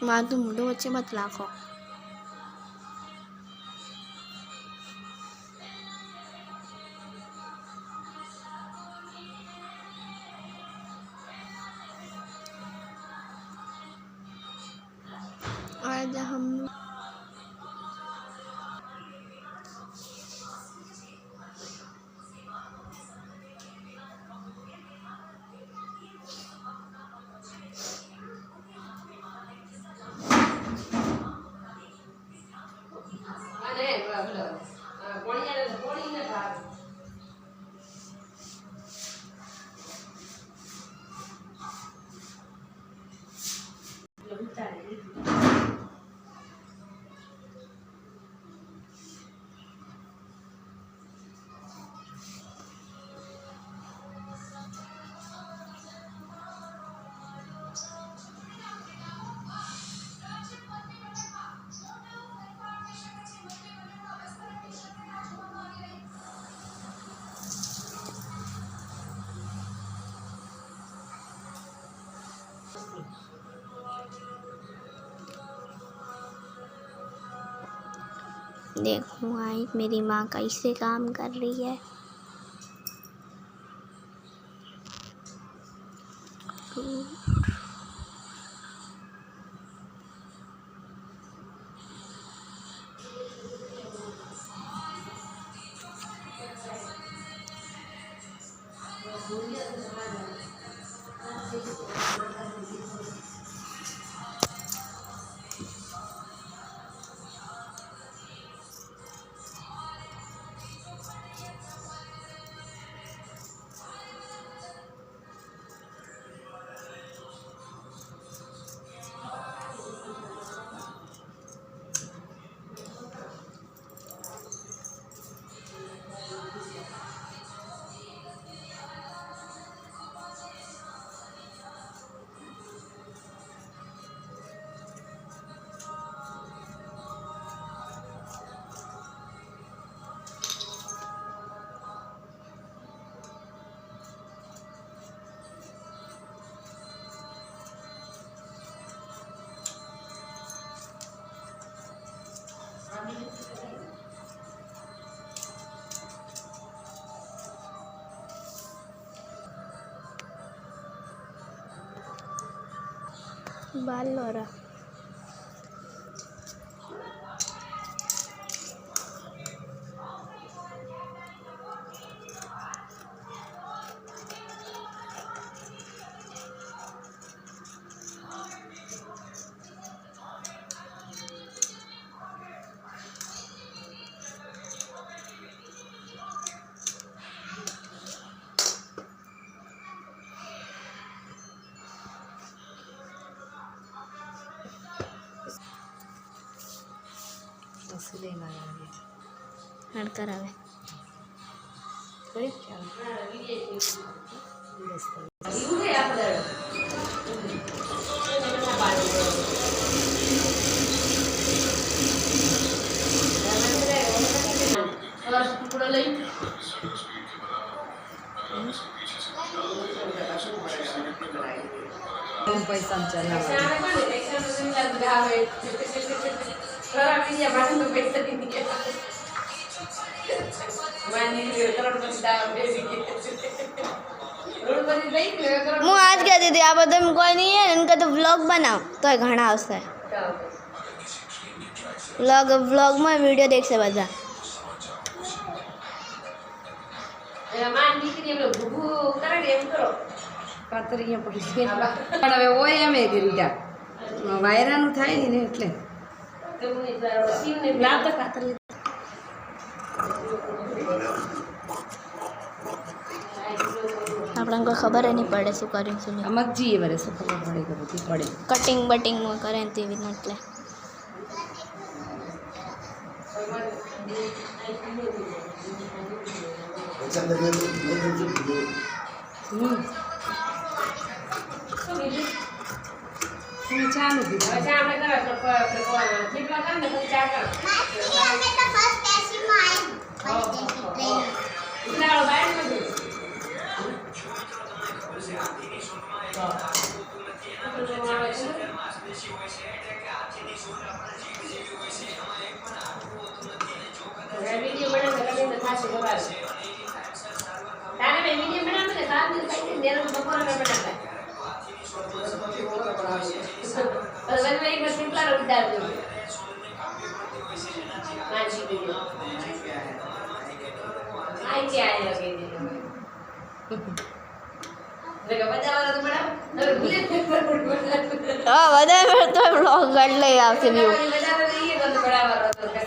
મારું મોઢું વચ્ચે મત લાખો. आज हम देखो आई मेरी माँ कैसे काम कर रही है. बाल लोरा हड़ करावे पैसा હું આજ કહેતી હતી આ બધા કોઈ નહીં है इनका तो व्लॉग बनाओ तो घना આવશે व्लॉग में वीडियो देखશે બધા પાતરીયા પડી પણ હવે ઓય એમ કરી વાયરાનું થાય ને એટલે લાવ તો કાતરી આપણને કોઈ ખબર નહીં પડે શું કર્યું શું નહીં મગજી એ વરે શું ખબર પડે કે બધી પડે કટિંગ બટિંગમાં કરે ને તેવી રીતના એટલે ચાલુ વિડીયો બનાવે તો થાશે ખબર તારે મેં વિડીયો બનાવે ને સાત દિવસ ખાઈ ને બપોરે મેં બનાવે और वन में एक सिंपल उतार दो मांझी वीडियो आई क्या है लगे दे देखो बजा वाला तो बड़ा और भूले હા વધારે તો બ્લોગ એટલે આવશે વ્યૂ बजा वाला ये तो बड़ा वाला तो